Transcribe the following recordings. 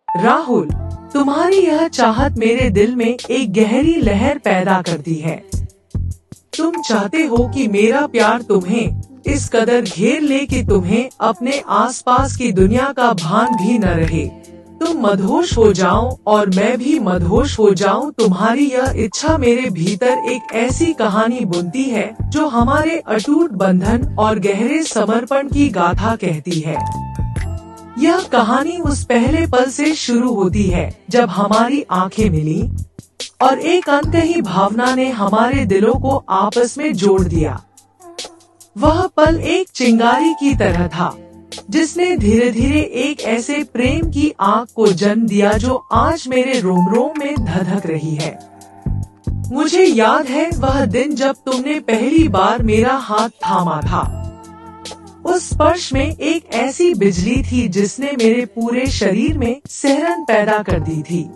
राहुल, तुम्हारी यह चाहत मेरे दिल में एक गहरी लहर पैदा करती है। तुम चाहते हो कि मेरा प्यार तुम्हें इस कदर घेर ले कि तुम्हें अपने आसपास की दुनिया का भान भी न रहे। तुम मदहोश हो जाओ और मैं भी मदहोश हो जाऊं। तुम्हारी यह इच्छा मेरे भीतर एक ऐसी कहानी बुनती है जो हमारे अटूट बंधन और गहरे समर्पण की गाथा कहती है। यह कहानी उस पहले पल से शुरू होती है जब हमारी आंखें मिली और एक अनकही भावना ने हमारे दिलों को आपस में जोड़ दिया। वह पल एक चिंगारी की तरह था जिसने धीरे धीरे एक ऐसे प्रेम की आग को जन्म दिया जो आज मेरे रोम रोम में धधक रही है। मुझे याद है वह दिन जब तुमने पहली बार मेरा हाथ थामा था। उस स्पर्श में एक ऐसी बिजली थी जिसने मेरे पूरे शरीर में सिहरन पैदा कर दी थी।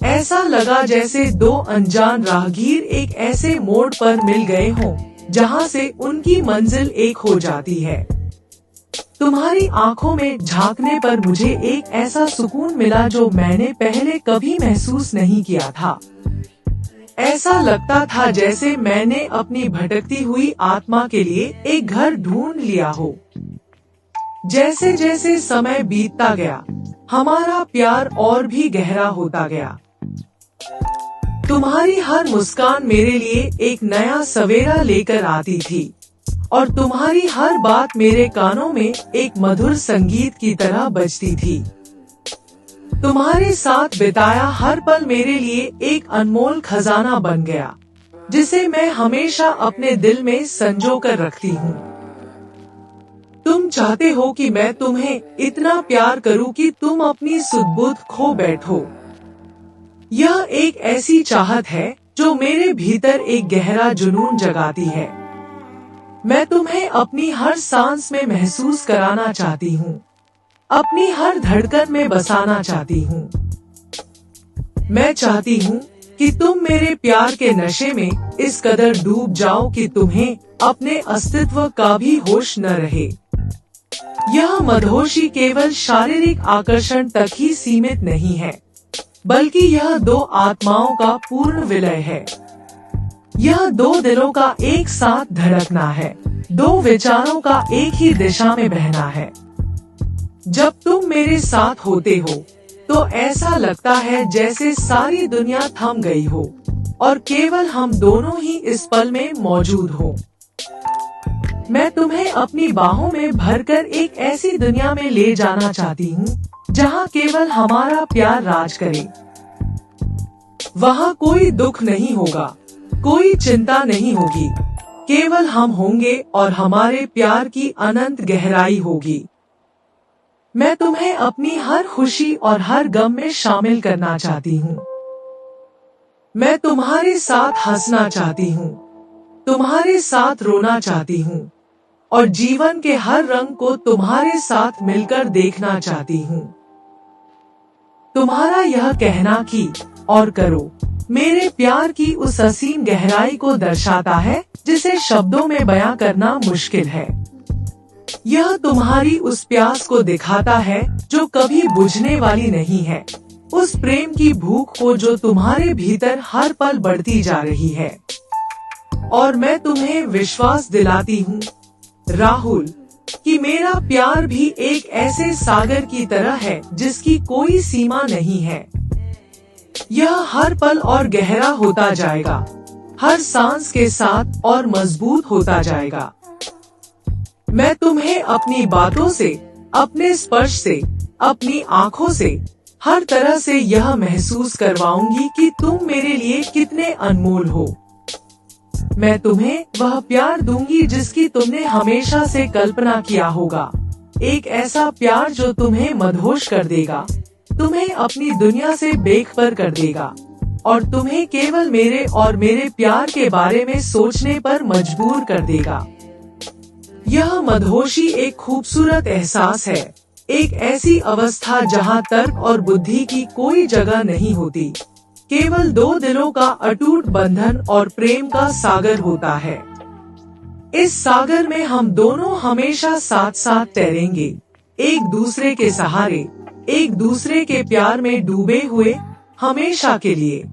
ऐसा लगा जैसे दो अनजान राहगीर एक ऐसे मोड़ पर मिल गए हों जहां से उनकी मंजिल एक हो जाती है। तुम्हारी आंखों में झांकने पर मुझे एक ऐसा सुकून मिला जो मैंने पहले कभी महसूस नहीं किया था। ऐसा लगता था जैसे मैंने अपनी भटकती हुई आत्मा के लिए एक घर ढूंढ लिया हो। जैसे जैसे समय बीतता गया, हमारा प्यार और भी गहरा होता गया। तुम्हारी हर मुस्कान मेरे लिए एक नया सवेरा लेकर आती थी और तुम्हारी हर बात मेरे कानों में एक मधुर संगीत की तरह बजती थी। तुम्हारे साथ बिताया हर पल मेरे लिए एक अनमोल खजाना बन गया जिसे मैं हमेशा अपने दिल में संजो कर रखती हूँ। तुम चाहते हो कि मैं तुम्हें इतना प्यार करूँ कि तुम अपनी सुध-बुध खो बैठो। यह एक ऐसी चाहत है जो मेरे भीतर एक गहरा जुनून जगाती है। मैं तुम्हें अपनी हर सांस में महसूस कराना चाहती हूँ, अपनी हर धड़कन में बसाना चाहती हूँ। मैं चाहती हूँ कि तुम मेरे प्यार के नशे में इस कदर डूब जाओ कि तुम्हें अपने अस्तित्व का भी होश न रहे। यह मदहोशी केवल शारीरिक आकर्षण तक ही सीमित नहीं है, बल्कि यह दो आत्माओं का पूर्ण विलय है। यह दो दिलों का एक साथ धड़कना है, दो विचारों का एक ही दिशा में बहना है। जब तुम मेरे साथ होते हो तो ऐसा लगता है जैसे सारी दुनिया थम गई हो और केवल हम दोनों ही इस पल में मौजूद हो। मैं तुम्हें अपनी बाहों में भरकर एक ऐसी दुनिया में ले जाना चाहती हूँ जहाँ केवल हमारा प्यार राज करे। वहाँ कोई दुख नहीं होगा, कोई चिंता नहीं होगी, केवल हम होंगे और हमारे प्यार की अनंत गहराई होगी। मैं तुम्हें अपनी हर खुशी और हर गम में शामिल करना चाहती हूँ। मैं तुम्हारे साथ हंसना चाहती हूँ, तुम्हारे साथ रोना चाहती हूँ और जीवन के हर रंग को तुम्हारे साथ मिलकर देखना चाहती हूँ। तुम्हारा यह कहना कि और करो मेरे प्यार की उस असीम गहराई को दर्शाता है जिसे शब्दों में बयां करना मुश्किल है। यह तुम्हारी उस प्यास को दिखाता है जो कभी बुझने वाली नहीं है, उस प्रेम की भूख को जो तुम्हारे भीतर हर पल बढ़ती जा रही है। और मैं तुम्हें विश्वास दिलाती हूँ राहुल कि मेरा प्यार भी एक ऐसे सागर की तरह है जिसकी कोई सीमा नहीं है। यह हर पल और गहरा होता जाएगा, हर सांस के साथ और मजबूत होता जाएगा। मैं तुम्हें अपनी बातों से, अपने स्पर्श से, अपनी आँखों से, हर तरह से यह महसूस करवाऊंगी कि तुम मेरे लिए कितने अनमोल हो। मैं तुम्हें वह प्यार दूंगी जिसकी तुमने हमेशा से कल्पना किया होगा, एक ऐसा प्यार जो तुम्हें मदहोश कर देगा, तुम्हें अपनी दुनिया से बेखबर कर देगा और तुम्हें केवल मेरे और मेरे प्यार के बारे में सोचने पर मजबूर कर देगा। यह मदहोशी एक खूबसूरत एहसास है, एक ऐसी अवस्था जहां तर्क और बुद्धि की कोई जगह नहीं होती, केवल दो दिलों का अटूट बंधन और प्रेम का सागर होता है। इस सागर में हम दोनों हमेशा साथ साथ तैरेंगे, एक दूसरे के सहारे, एक दूसरे के प्यार में डूबे हुए हमेशा के लिए।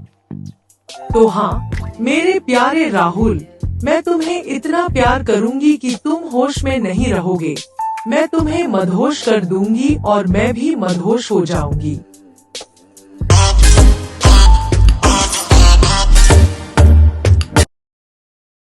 तो हाँ मेरे प्यारे राहुल, मैं तुम्हें इतना प्यार करूंगी कि तुम होश में नहीं रहोगे। मैं तुम्हें मदहोश कर दूंगी और मैं भी मदहोश हो जाऊंगी।